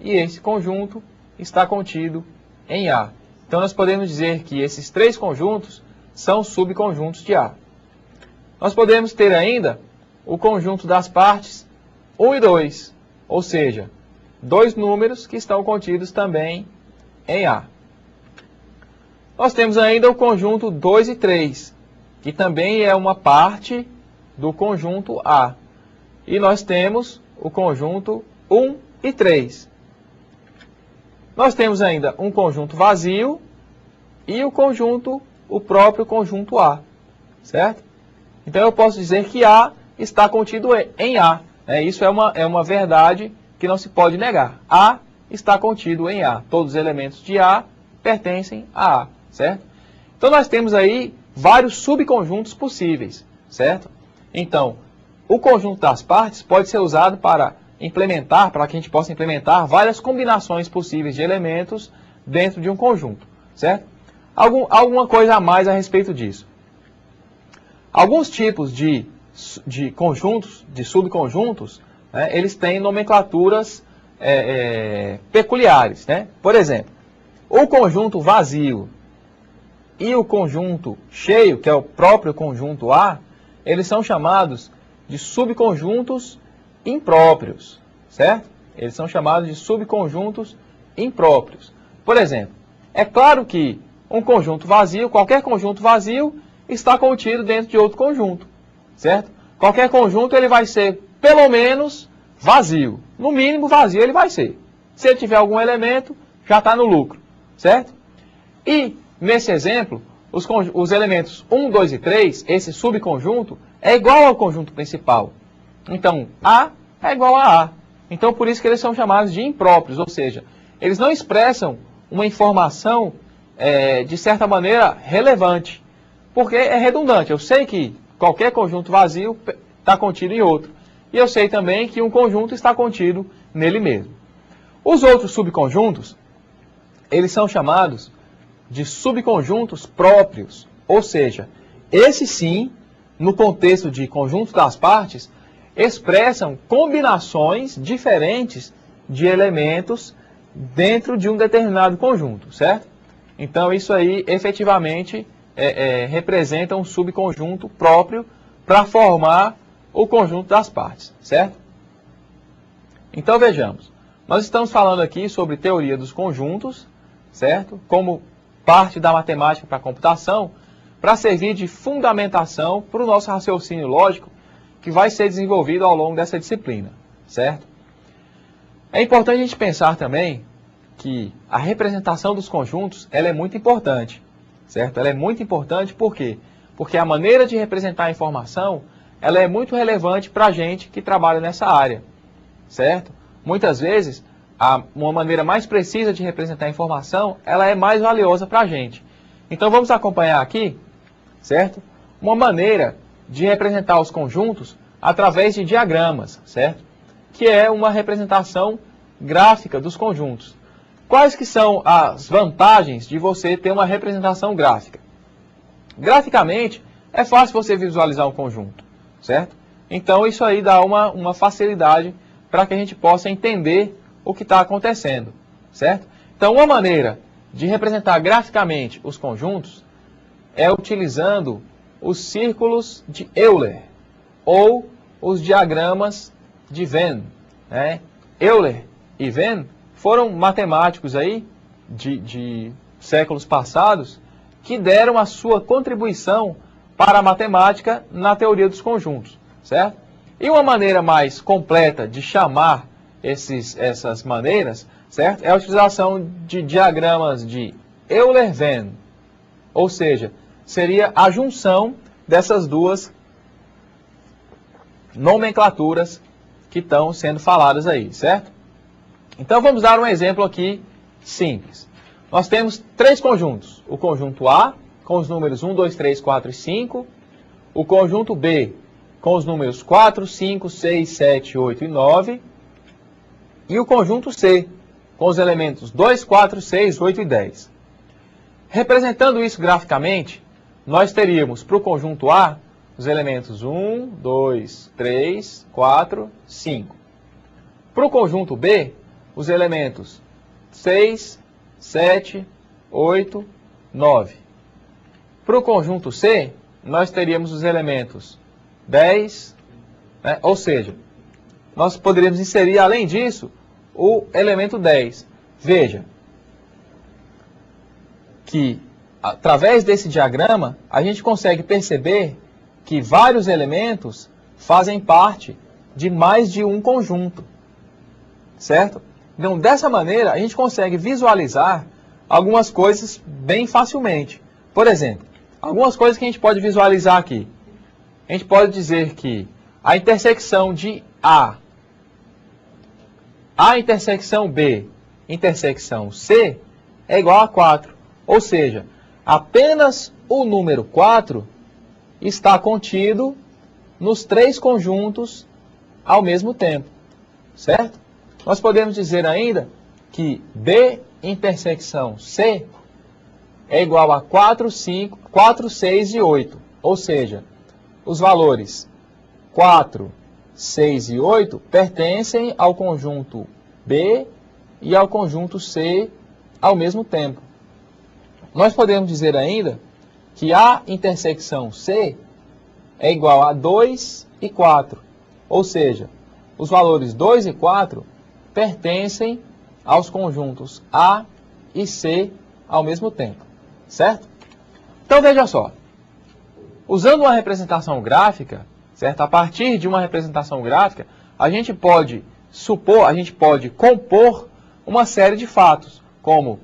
E esse conjunto está contido em A. Então, nós podemos dizer que esses três conjuntos são subconjuntos de A. Nós podemos ter ainda o conjunto das partes 1 e 2, ou seja, dois números que estão contidos também em A. Nós temos ainda o conjunto 2 e 3, que também é uma parte do conjunto A. E nós temos o conjunto 1 e 3. Nós temos ainda um conjunto vazio e o próprio conjunto A, certo? Então eu posso dizer que A está contido em A. Isso é uma verdade que não se pode negar. A está contido em A. Todos os elementos de A pertencem a A, certo? Então nós temos aí vários subconjuntos possíveis, certo? Então, o conjunto das partes pode ser usado para que a gente possa implementar várias combinações possíveis de elementos dentro de um conjunto, certo? Alguma coisa a mais a respeito disso. Alguns tipos de conjuntos, de subconjuntos, eles têm nomenclaturas peculiares, né? Por exemplo, o conjunto vazio e o conjunto cheio, que é o próprio conjunto A, eles são chamados de subconjuntos impróprios, certo? Eles são chamados de subconjuntos impróprios. Por exemplo, é claro que um conjunto vazio, qualquer conjunto vazio, está contido dentro de outro conjunto, certo? Qualquer conjunto ele vai ser, pelo menos, vazio. No mínimo vazio ele vai ser. Se ele tiver algum elemento, já está no lucro, certo? E, nesse exemplo, os elementos 1, 2 e 3, esse subconjunto, é igual ao conjunto principal. Então, A é igual a A. Então, por isso que eles são chamados de impróprios, ou seja, eles não expressam uma informação, de certa maneira, relevante, porque é redundante. Eu sei que qualquer conjunto vazio está contido em outro. E eu sei também que um conjunto está contido nele mesmo. Os outros subconjuntos, eles são chamados de subconjuntos próprios. Ou seja, esses sim, no contexto de conjunto das partes, expressam combinações diferentes de elementos dentro de um determinado conjunto, certo? Então isso aí efetivamente representa um subconjunto próprio para formar o conjunto das partes, certo? Então vejamos, nós estamos falando aqui sobre teoria dos conjuntos, certo? Como parte da matemática para a computação, para servir de fundamentação para o nosso raciocínio lógico que vai ser desenvolvido ao longo dessa disciplina, certo? É importante a gente pensar também que a representação dos conjuntos, ela é muito importante, certo? Ela é muito importante por quê? Porque a maneira de representar a informação, ela é muito relevante para a gente que trabalha nessa área, certo? Muitas vezes, uma maneira mais precisa de representar a informação, ela é mais valiosa para a gente. Então vamos acompanhar aqui, certo? Uma maneira de representar os conjuntos através de diagramas, certo? Que é uma representação gráfica dos conjuntos. Quais que são as vantagens de você ter uma representação gráfica? Graficamente, é fácil você visualizar um conjunto, certo? Então isso aí dá uma facilidade para que a gente possa entender o que está acontecendo, certo? Então uma maneira de representar graficamente os conjuntos é utilizando os círculos de Euler ou os diagramas de Venn, né? Euler e Venn foram matemáticos aí de séculos passados que deram a sua contribuição para a matemática na teoria dos conjuntos, certo? E uma maneira mais completa de chamar essas maneiras, certo? É a utilização de diagramas de Euler-Venn, ou seja, seria a junção dessas duas nomenclaturas que estão sendo faladas aí, certo? Então vamos dar um exemplo aqui simples. Nós temos três conjuntos. O conjunto A, com os números 1, 2, 3, 4 e 5. O conjunto B, com os números 4, 5, 6, 7, 8 e 9. E o conjunto C, com os elementos 2, 4, 6, 8 e 10. Representando isso graficamente, nós teríamos para o conjunto A os elementos 1, 2, 3, 4, 5. Para o conjunto B, os elementos 6, 7, 8, 9. Para o conjunto C, nós teríamos os elementos 10, né? Ou seja, nós poderíamos inserir, além disso, o elemento 10. Veja que, através desse diagrama, a gente consegue perceber que vários elementos fazem parte de mais de um conjunto, certo? Então, dessa maneira, a gente consegue visualizar algumas coisas bem facilmente. Por exemplo, algumas coisas que a gente pode visualizar aqui. A gente pode dizer que a intersecção de A intersecção B, intersecção C, é igual a 4. Ou seja, apenas o número 4 está contido nos três conjuntos ao mesmo tempo, certo? Nós podemos dizer ainda que B intersecção C é igual a 4, 5, 4, 6 e 8. Ou seja, os valores 4, 6 e 8 pertencem ao conjunto B e ao conjunto C ao mesmo tempo. Nós podemos dizer ainda que A intersecção C é igual a 2 e 4. Ou seja, os valores 2 e 4 pertencem aos conjuntos A e C ao mesmo tempo, certo? Então veja só, usando uma representação gráfica, certo? A partir de uma representação gráfica, a gente pode compor uma série de fatos, como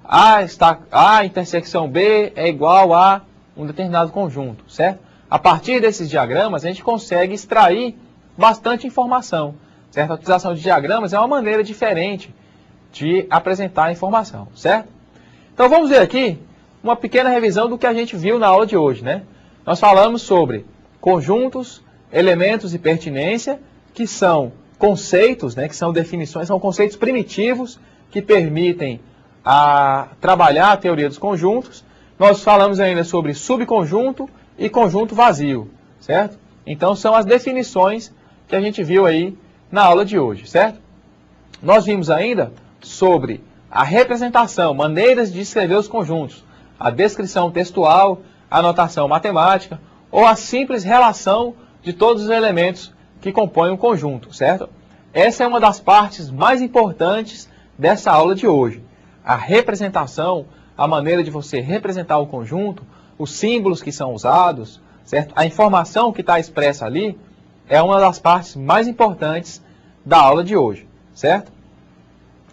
A intersecção B é igual a um determinado conjunto, certo? A partir desses diagramas, a gente consegue extrair bastante informação, certo? A utilização de diagramas é uma maneira diferente de apresentar a informação, certo? Então vamos ver aqui uma pequena revisão do que a gente viu na aula de hoje, né? Nós falamos sobre conjuntos, elementos e pertinência, que são conceitos, né, que são definições, são conceitos primitivos que permitem trabalhar a teoria dos conjuntos. Nós falamos ainda sobre subconjunto e conjunto vazio, certo? Então são as definições que a gente viu aí na aula de hoje, certo? Nós vimos ainda sobre a representação, maneiras de escrever os conjuntos, a descrição textual, a notação matemática ou a simples relação de todos os elementos que compõem um conjunto, certo? Essa é uma das partes mais importantes dessa aula de hoje. A representação, a maneira de você representar o conjunto, os símbolos que são usados, certo? A informação que está expressa ali é uma das partes mais importantes da aula de hoje, certo?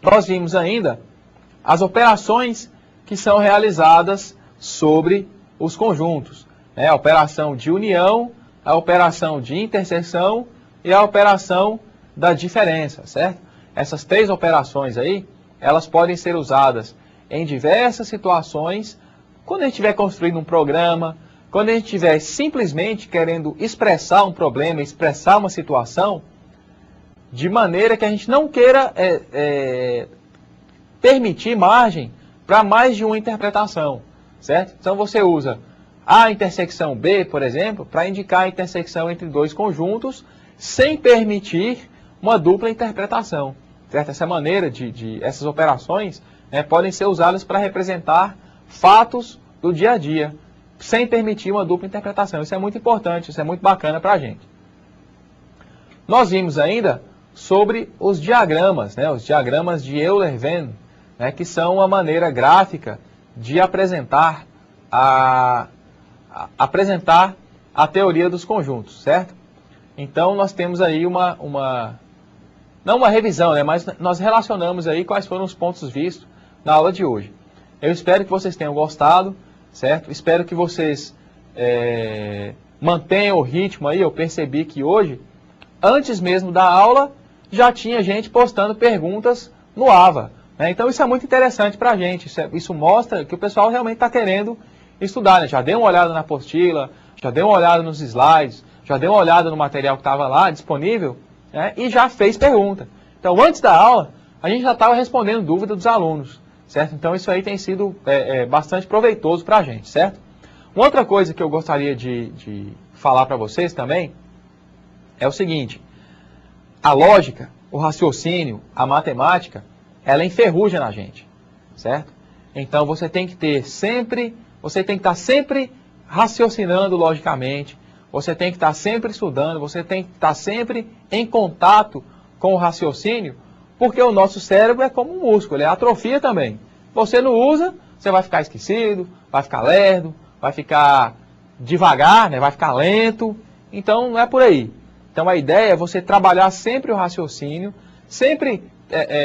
Nós vimos ainda as operações que são realizadas sobre os conjuntos, né? A operação de união, a operação de interseção e a operação da diferença, certo? Essas três operações aí, elas podem ser usadas em diversas situações, quando a gente estiver construindo um programa, quando a gente estiver simplesmente querendo expressar um problema, expressar uma situação, de maneira que a gente não queira permitir margem para mais de uma interpretação, certo? Então você usa a intersecção B, por exemplo, para indicar a intersecção entre dois conjuntos, sem permitir uma dupla interpretação, certo? Essa maneira essas operações, né, podem ser usadas para representar fatos do dia a dia, sem permitir uma dupla interpretação. Isso é muito importante, isso é muito bacana para a gente. Nós vimos ainda sobre os diagramas, né, os diagramas de Euler-Venn, né, que são uma maneira gráfica de apresentar a teoria dos conjuntos, certo? Então nós temos aí não uma revisão, né, mas nós relacionamos aí quais foram os pontos vistos na aula de hoje. Eu espero que vocês tenham gostado, certo? Espero que vocês mantenham o ritmo aí. Eu percebi que hoje, antes mesmo da aula, já tinha gente postando perguntas no AVA, né? Então isso é muito interessante para a gente. Isso mostra que o pessoal realmente está querendo estudar, né? Já deu uma olhada na apostila, já deu uma olhada nos slides, já deu uma olhada no material que estava lá disponível, né? E já fez pergunta. Então antes da aula, a gente já estava respondendo dúvida dos alunos, certo? Então isso aí tem sido bastante proveitoso para a gente, certo? Uma outra coisa que eu gostaria de falar para vocês também é o seguinte: a lógica, o raciocínio, a matemática, ela enferruja na gente, certo? Então você tem que estar sempre raciocinando logicamente, você tem que estar sempre estudando, você tem que estar sempre em contato com o raciocínio, porque o nosso cérebro é como um músculo, ele atrofia também. Você não usa, você vai ficar esquecido, vai ficar lerdo, vai ficar devagar, né? Vai ficar lento. Então não é por aí. Então a ideia é você trabalhar sempre o raciocínio, sempre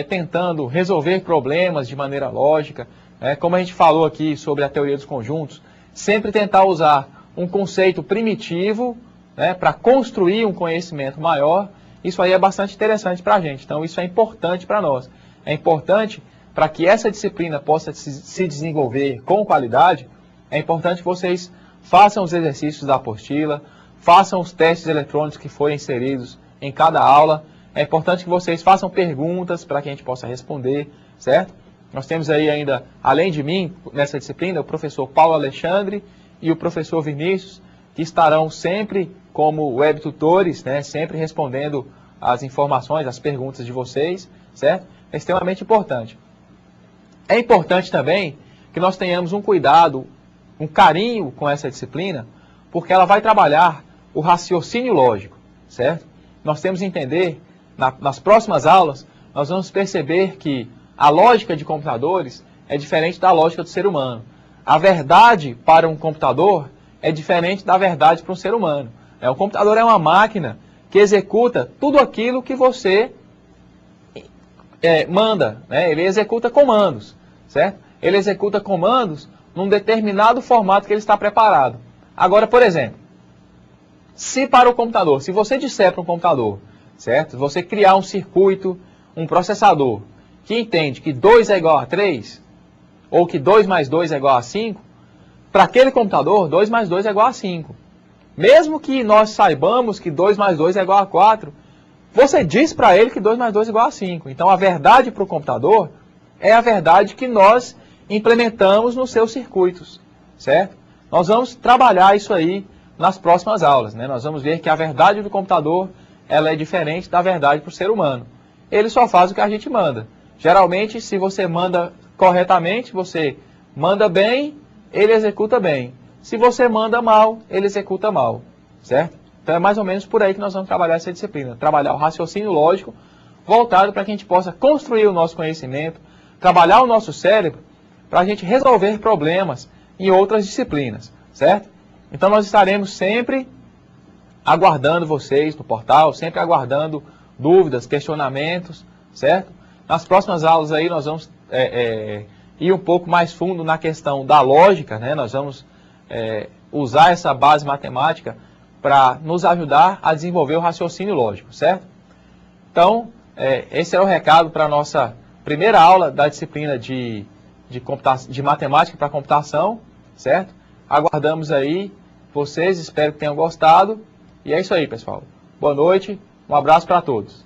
tentando resolver problemas de maneira lógica, né? Como a gente falou aqui sobre a teoria dos conjuntos, sempre tentar usar um conceito primitivo, né, para construir um conhecimento maior. Isso aí é bastante interessante para a gente. Então isso é importante para nós. É importante para que essa disciplina possa se desenvolver com qualidade. É importante que vocês façam os exercícios da apostila, façam os testes eletrônicos que forem inseridos em cada aula. É importante que vocês façam perguntas para que a gente possa responder, certo? Nós temos aí ainda, além de mim, nessa disciplina, o professor Paulo Alexandre e o professor Vinícius, que estarão sempre como web tutores, né, sempre respondendo as informações, as perguntas de vocês, certo? É extremamente importante. É importante também que nós tenhamos um cuidado, um carinho com essa disciplina, porque ela vai trabalhar o raciocínio lógico, certo? Nós temos que entender, nas próximas aulas, nós vamos perceber que a lógica de computadores é diferente da lógica do ser humano. A verdade para um computador é diferente da verdade para um ser humano. O computador é uma máquina que executa tudo aquilo que você manda, né? Ele executa comandos, certo? Ele executa comandos num determinado formato que ele está preparado. Agora, por exemplo, se para o computador, se você disser para um computador, certo? Você criar um circuito, um processador, que entende que 2 é igual a 3, ou que 2 mais 2 é igual a 5, para aquele computador, 2 mais 2 é igual a 5. Mesmo que nós saibamos que 2 mais 2 é igual a 4, você diz para ele que 2 mais 2 é igual a 5. Então, a verdade para o computador é a verdade que nós implementamos nos seus circuitos, certo? Nós vamos trabalhar isso aí nas próximas aulas, né? Nós vamos ver que a verdade do computador ela é diferente da verdade para o ser humano. Ele só faz o que a gente manda. Geralmente, se você manda corretamente, você manda bem, ele executa bem. Se você manda mal, ele executa mal, certo? Então é mais ou menos por aí que nós vamos trabalhar essa disciplina. Trabalhar o raciocínio lógico voltado para que a gente possa construir o nosso conhecimento, trabalhar o nosso cérebro para a gente resolver problemas em outras disciplinas, certo? Então nós estaremos sempre aguardando vocês no portal, sempre aguardando dúvidas, questionamentos, certo? Nas próximas aulas aí nós vamos ir um pouco mais fundo na questão da lógica, né? Nós vamos usar essa base matemática para nos ajudar a desenvolver o raciocínio lógico, certo? Então, esse é o recado para a nossa primeira aula da disciplina de matemática para computação, certo? Aguardamos aí vocês, espero que tenham gostado. E é isso aí, pessoal. Boa noite, um abraço para todos.